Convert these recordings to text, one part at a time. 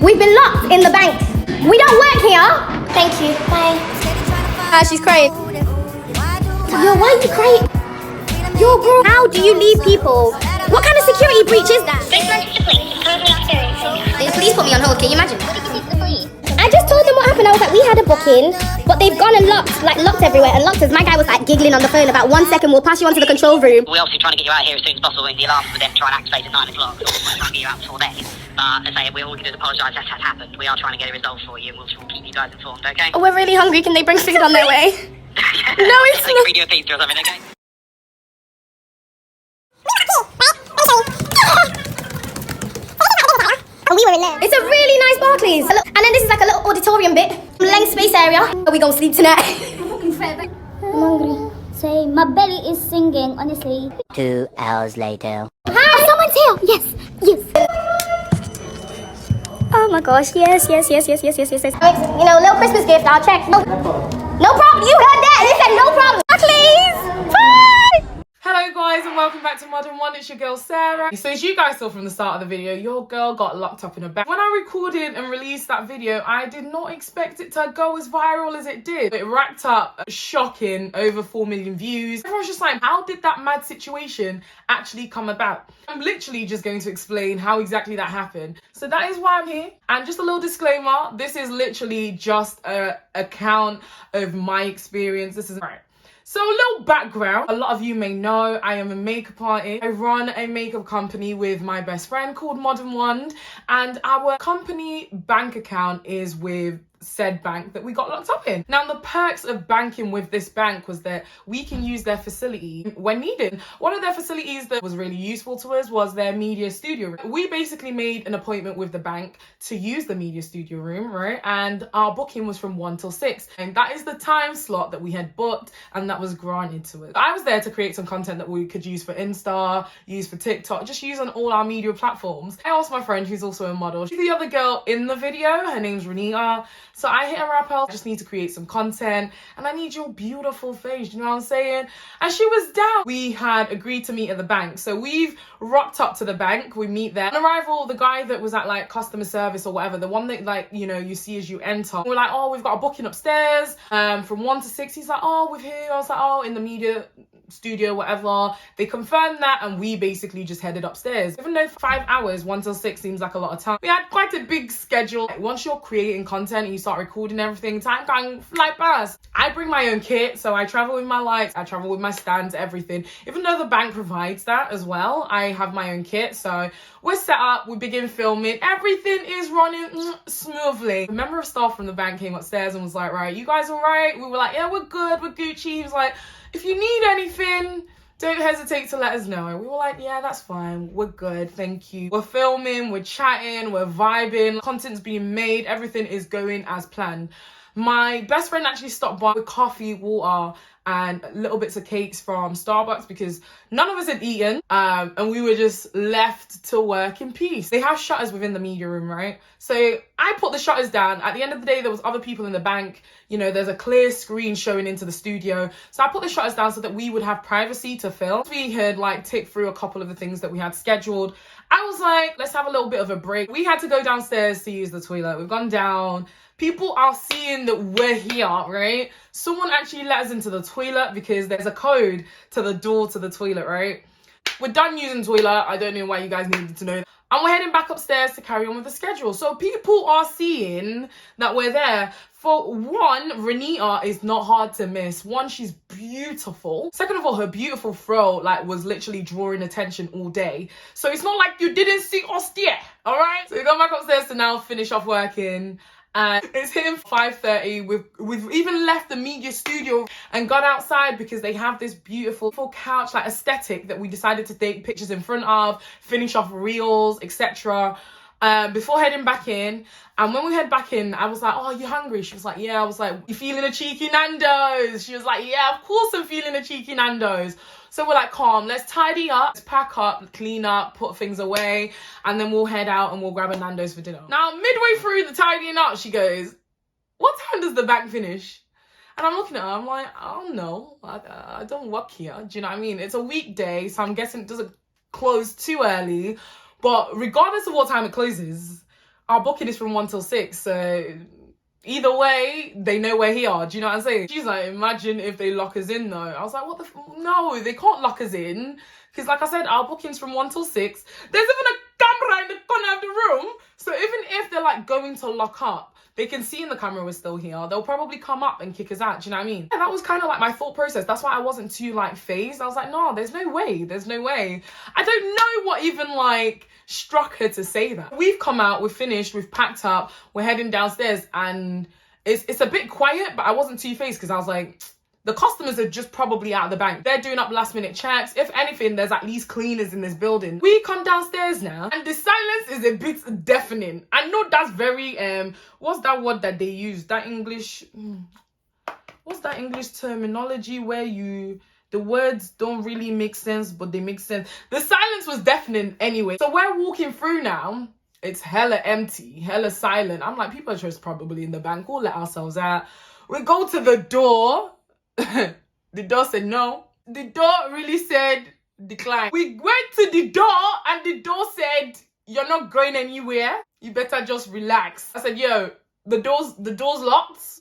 We've been locked in the bank. We don't work here. Thank you. Bye. She's crying. Yo, why are you crying? Yo, bro, how do you leave people? What kind of security breach is that? The police put me on hold, can you imagine? I just told them what happened. I was like, we had a booking, but they've gone and locked everywhere and locked us. My guy was like giggling on the phone about 1 second, we'll pass you on to the control room. We're obviously trying to get you out here as soon as possible in the alarm, but then try and activate at 9 o'clock. So we're trying to get you out before then. But as I say, all we can do is apologise, that has happened. We are trying to get it resolved for you, and we'll keep you guys informed, okay? Oh, we're really hungry. Can they bring food on their way? No, it's not. Bring you a pizza or something, okay? We were in there. It's a really nice Barclays. And then this is like a little auditorium bit. Length space area. Are we gonna sleep tonight? I'm hungry. Say, my belly is singing, honestly. 2 hours later. Hi! Someone's here! Yes! Oh my gosh, yes. You know, little Christmas gift, I'll check. No problem, you heard that! They said no problem. Barclays! Bye! Hello guys and welcome back to Modern One. It's your girl Sarah. So as you guys saw from the start of the video, your girl got locked up in a bank. When I recorded and released that video, I did not expect it to go as viral as it did. It racked up shocking over 4 million views. Everyone's just like, how did that mad situation actually come about? I'm literally just going to explain how exactly that happened. So that is why I'm here. And just a little disclaimer, this is literally just an account of my experience. This is right. So a little background, a lot of you may know I am a makeup artist. I run a makeup company with my best friend called Modern One, and our company bank account is with said bank that we got locked up in. Now the perks of banking with this bank was that we can use their facility when needed. One of their facilities that was really useful to us was their media studio room. We basically made an appointment with the bank to use the media studio room, right? And our booking was from 1 till 6. And that is the time slot that we had booked and that was granted to us. I was there to create some content that we could use for Insta, use for TikTok, just use on all our media platforms. I asked my friend who's also a model. She's the other girl in the video. Her name's Renita. So I hit her up, I just need to create some content and I need your beautiful face, you know what I'm saying? And she was down. We had agreed to meet at the bank. So we've rocked up to the bank, we meet there. On arrival, the guy that was at like customer service or whatever, the one that like, you know, you see as you enter, we're like, oh, we've got a booking upstairs from 1 to 6. He's like, oh, we're here. I was like, oh, in the media studio, whatever. They confirmed that and we basically just headed upstairs. Even though 5 hours, 1 till 6 seems like a lot of time, we had quite a big schedule. Like, once you're creating content and you start recording everything, time can fly past. I bring my own kit, so I travel with my lights, I travel with my stands, everything. Even though the bank provides that as well, I have my own kit. So we're set up, we begin filming, everything is running smoothly. A member of staff from the bank came upstairs and was like, right, you guys all right? We were like, yeah, we're good, we're Gucci. He was like, if you need anything, don't hesitate to let us know. And we were like, yeah, that's fine. We're good. Thank you. We're filming, we're chatting, we're vibing. Content's being made. Everything is going as planned. My best friend actually stopped by with coffee, water, and little bits of cakes from Starbucks because none of us had eaten and we were just left to work in peace. They have shutters within the media room, right? So I put the shutters down. At the end of the day, there was other people in the bank. You know, there's a clear screen showing into the studio. So I put the shutters down so that we would have privacy to film. We had like ticked through a couple of the things that we had scheduled. I was like, let's have a little bit of a break. We had to go downstairs to use the toilet. We've gone down. People are seeing that we're here, right? Someone actually let us into the toilet because there's a code to the door to the toilet, right? We're done using toilet. I don't know why you guys needed to know that. And we're heading back upstairs to carry on with the schedule. So people are seeing that we're there. For one, Renita is not hard to miss. One, she's beautiful. Second of all, her beautiful throat like was literally drawing attention all day. So it's not like you didn't see us there, all right? So we go back upstairs to now finish off working. And it's hitting 5:30. We've even left the media studio and gone outside because they have this beautiful couch like aesthetic that we decided to take pictures in front of, finish off reels, etc. Before heading back in. And when we head back in, I was like, oh, you hungry? She was like, yeah. I was like, you feeling a cheeky Nando's? She was like, yeah, of course I'm feeling a cheeky Nando's. So we're like, calm, let's tidy up, let's pack up, clean up, put things away, and then we'll head out and we'll grab a Nando's for dinner. Now, midway through the tidying up, she goes, what time does the bank finish? And I'm looking at her, I'm like, I don't know. I don't work here. Do you know what I mean? It's a weekday, so I'm guessing it doesn't close too early. But regardless of what time it closes, our booking is from 1 till 6, so either way, they know we're here. Do you know what I'm saying? She's like, imagine if they lock us in though. I was like, what the no, they can't lock us in. Because like I said, our booking's from 1 till 6. There's even a camera in the corner of the room. So even if they're like going to lock up, they can see in the camera we're still here. They'll probably come up and kick us out. Do you know what I mean? Yeah, that was kind of like my thought process. That's why I wasn't too like phased. I was like, no, there's no way. There's no way. I don't know what even like struck her to say that. We've come out, we've finished, we've packed up, we're heading downstairs, and it's a bit quiet, but I wasn't too phased because I was like, the customers are just probably out of the bank. They're doing up last minute checks. If anything, there's at least cleaners in this building. We come downstairs now and the silence is a bit deafening. I know that's very, what's that word that they use? That English, what's that English terminology where the words don't really make sense, but they make sense. The silence was deafening anyway. So we're walking through now. It's hella empty, hella silent. I'm like, people are just probably in the bank. We'll let ourselves out. We go to the door. The door said no. The door really said decline. We went to the door and the door said, you're not going anywhere. You better just relax. I said, yo, the door's locked.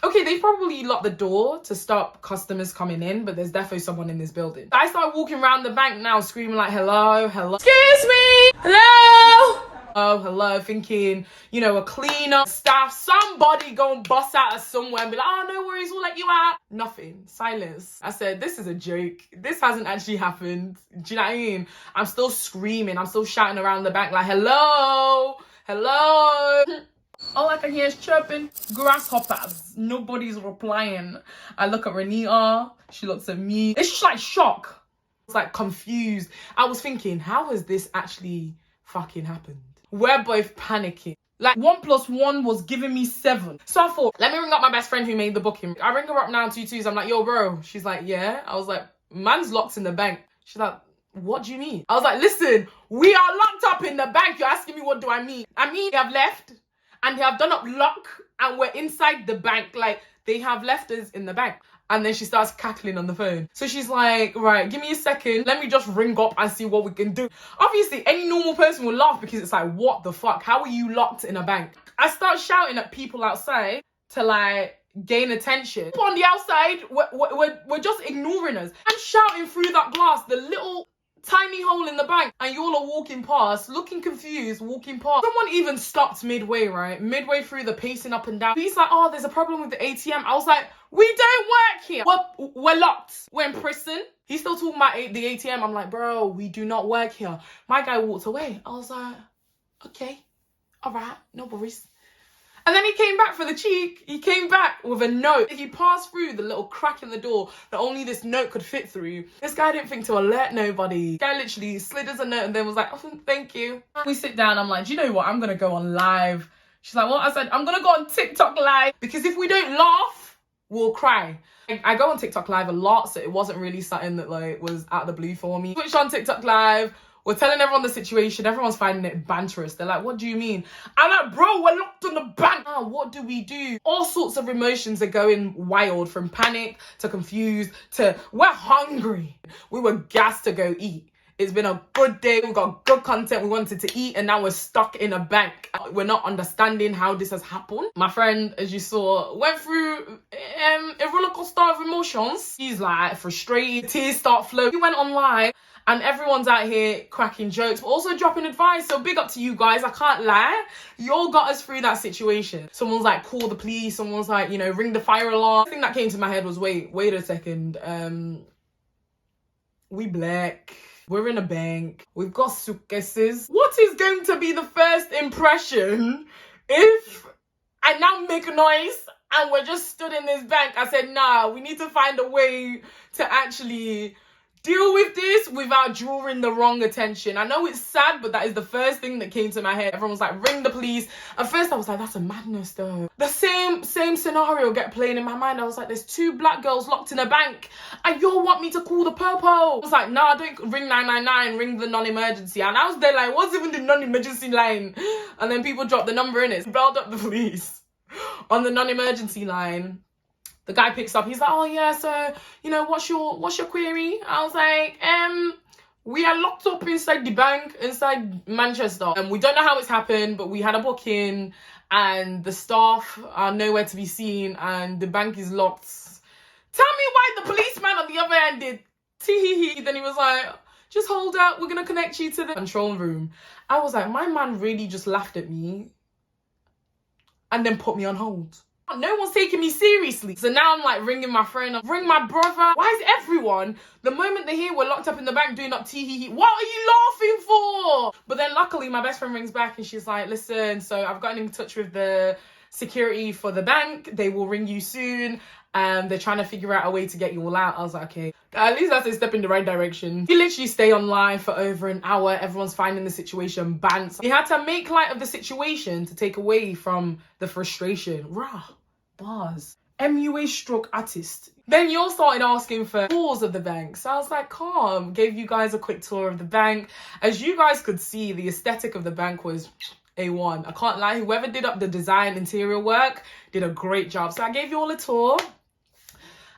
Okay, they probably locked the door to stop customers coming in, but there's definitely someone in this building. I start walking around the bank now, screaming like, hello, hello. Excuse me, hello. Oh, hello, thinking, you know, a cleaner, staff, somebody go and bust out of somewhere and be like, oh, no worries, we'll let you out. Nothing, silence. I said, this is a joke. This hasn't actually happened. Do you know what I mean? I'm still screaming. I'm still shouting around the bank like, hello, hello. All I can hear is chirping, grasshoppers. Nobody's replying. I look at Renita. She looks at me. It's just like shock. It's like confused. I was thinking, how has this actually fucking happened? We're both panicking. Like 1 + 1 was giving me 7. So I thought, let me ring up my best friend who made the booking. I ring her up now in 2 twos. I'm like, yo, bro. She's like, yeah. I was like, man's locked in the bank. She's like, what do you mean? I was like, listen, we are locked up in the bank. You're asking me what do I mean? I mean, they have left and they have done up lock and we're inside the bank. Like, they have left us in the bank. And then she starts cackling on the phone. So she's like, right, give me a second. Let me just ring up and see what we can do. Obviously, any normal person will laugh because it's like, what the fuck? How are you locked in a bank? I start shouting at people outside to like gain attention. People on the outside, we're just ignoring us. I'm shouting through that glass, the little tiny hole in the bank, and you all are walking past, looking confused, walking past. Someone even stopped midway, right? Midway through the pacing up and down. He's like, oh, there's a problem with the ATM. I was like, we don't work here. We're locked. We're in prison. He's still talking about the ATM. I'm like, bro, we do not work here. My guy walked away. I was like, okay, all right, no worries. And then he came back for the cheek. He came back with a note. He passed through the little crack in the door that only this note could fit through. This guy didn't think to alert nobody. The guy literally slid us a note and then was like, oh, thank you. We sit down. I'm like, do you know what? I'm going to go on live. She's like, what? I said, I'm going to go on TikTok live because if we don't laugh, we'll cry. I go on TikTok live a lot, so it wasn't really something that like was out of the blue for me. Switched on TikTok live. We're telling everyone the situation. Everyone's finding it banterous. They're like, what do you mean? I'm like, bro, we're locked in the bank. Now, what do we do? All sorts of emotions are going wild, from panic to confused to we're hungry. We were gassed to go eat. It's been a good day. We've got good content. We wanted to eat and now we're stuck in a bank. We're not understanding how this has happened. My friend, as you saw, went through a roller coaster of emotions. He's like frustrated. Tears start flowing. He went on live. And everyone's out here cracking jokes, but also dropping advice. So big up to you guys. I can't lie. You all got us through that situation. Someone's like, call the police. Someone's like, you know, ring the fire alarm. The thing that came to my head was, wait a second. We black. We're in a bank. We've got suitcases. What is going to be the first impression if I now make noise and we're just stood in this bank? I said, nah, we need to find a way to actually deal with this without drawing the wrong attention. I know it's sad, but that is the first thing that came to my head. Everyone was like, ring the police. At first I was like, that's a madness though. The same scenario kept playing in my mind. I was like, there's 2 black girls locked in a bank and you all want me to call the popo. I was like, nah, don't ring 999, ring the non-emergency. And I was there like, what's even the non-emergency line? And then people dropped the number in it. Belled up the police on the non-emergency line. The guy picks up, he's like, oh yeah, so, you know, what's your query? I was like, We are locked up inside the bank, inside Manchester. And we don't know how it's happened, but we had a booking and the staff are nowhere to be seen and the bank is locked. Tell me why the policeman on the other end did tee. Then he was like, just hold up, we're going to connect you to the control room. I was like, my man really just laughed at me and then put me on hold. No one's taking me seriously. So now I'm like ringing my friend, ring my brother. Why is everyone, the moment they hear we're locked up in the bank doing up tee, what are you laughing for? But then luckily my best friend rings back and she's like, listen, so I've gotten in touch with the security for the bank. They will ring you soon. They're trying to figure out a way to get you all out. I was like, okay, at least that's a step in the right direction. You literally stay online for over an hour. Everyone's finding the situation bants. You had to make light of the situation to take away from the frustration. Rah, bars. MUA stroke artist. Then you all started asking for tours of the bank. So I was like, calm. Gave you guys a quick tour of the bank. As you guys could see, the aesthetic of the bank was A1. I can't lie. Whoever did up the design interior work did a great job. So I gave you all a tour.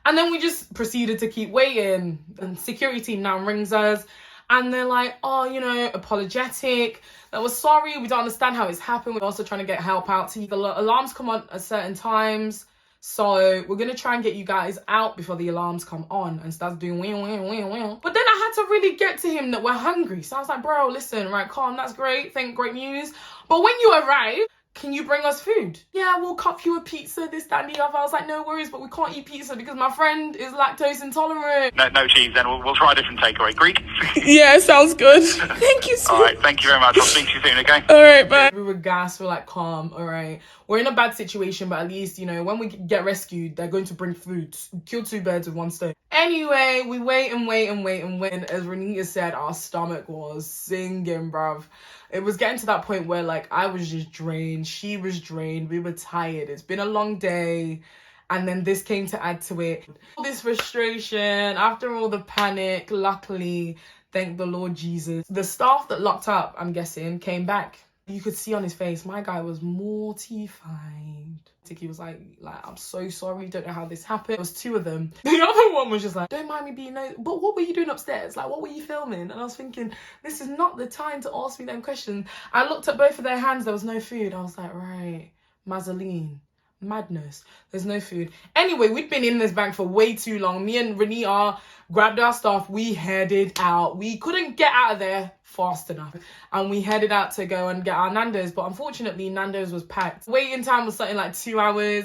And then we just proceeded to keep waiting. And security team now rings us. And they're like, oh, you know, apologetic. That was sorry. We don't understand how it's happened. We're also trying to get help out to you. The alarms come on at certain times. So we're going to try and get you guys out before the alarms come on and starts doing wheel. But then I had to really get to him that we're hungry. So I was like, bro, listen, right, calm. That's great. Great news. But when you arrive, can you bring us food? Yeah, we'll cup you a pizza, this, that, and the other. I was like, no worries, but we can't eat pizza because my friend is lactose intolerant. No cheese, then we'll try a different takeaway. Greek? Yeah, sounds good. Thank you so much. All right, thank you very much. I'll speak to you soon, okay? All right, bye. We were gassed, we're like, calm, all right. We're in a bad situation, but at least, you know, when we get rescued, they're going to bring food. Kill two birds with one stone. Anyway, we wait. And as Renita said, our stomach was singing, bruv. It was getting to that point where, like, I was just drained. She was drained. We were tired. It's been a long day. And then this came to add to it. All this frustration, after all the panic, luckily, thank the Lord Jesus, the staff that locked up, I'm guessing, came back. You could see on his face, my guy was mortified. He was like, I'm so sorry, don't know how this happened. There was two of them. The other one was just like, don't mind me being nosy, but what were you doing upstairs? Like, what were you filming? And I was thinking, this is not the time to ask me them questions. I looked at both of their hands, there was no food. I was like, right, Mazzoline. Madness. There's no food. Anyway, we'd been in this bank for way too long. Me and Renita grabbed our stuff. We headed out. We couldn't get out of there fast enough. And we headed out to go and get our Nando's. But unfortunately, Nando's was packed. Waiting time was something like 2 hours.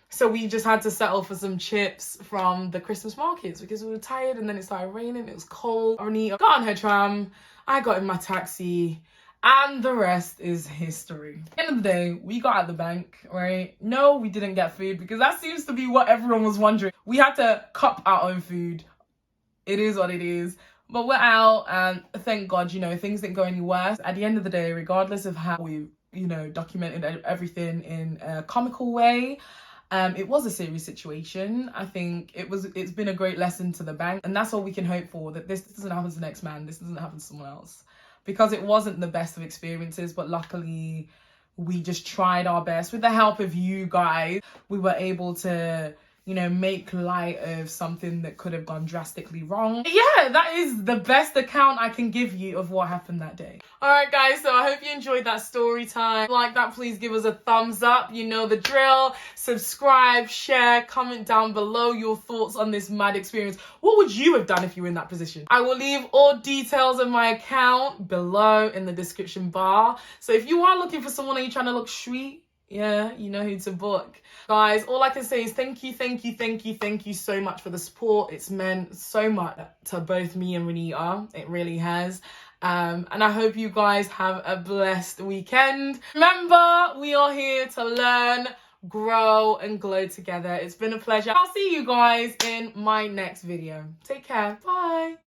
So we just had to settle for some chips from the Christmas markets because we were tired. And then it started raining. It was cold. Renita got on her tram. I got in my taxi. And the rest is history. At the end of the day, we got out the bank, right? No, we didn't get food because that seems to be what everyone was wondering. We had to cup our own food. It is what it is. But we're out and thank God, you know, things didn't go any worse. At the end of the day, regardless of how we, you know, documented everything in a comical way, it was a serious situation. I think it's been a great lesson to the bank. And that's all we can hope for, that this doesn't happen to the next man. This doesn't happen to someone else. Because it wasn't the best of experiences, but luckily we just tried our best. With the help of you guys, we were able to, you know, make light of something that could have gone drastically wrong. Yeah, that is the best account I can give you of what happened that day. All right, guys, so I hope you enjoyed that story time. Like that, please give us a thumbs up. You know the drill. Subscribe, share, comment down below your thoughts on this mad experience. What would you have done if you were in that position? I will leave all details of my account below in the description bar. So if you are looking for someone and you're trying to look sweet, yeah, you know who to book. Guys, all I can say is thank you so much for the support. It's meant so much to both me and Renita. It really has. And I hope you guys have a blessed weekend. Remember, we are here to learn, grow, and glow together. It's been a pleasure. I'll see you guys in my next video. Take care. Bye.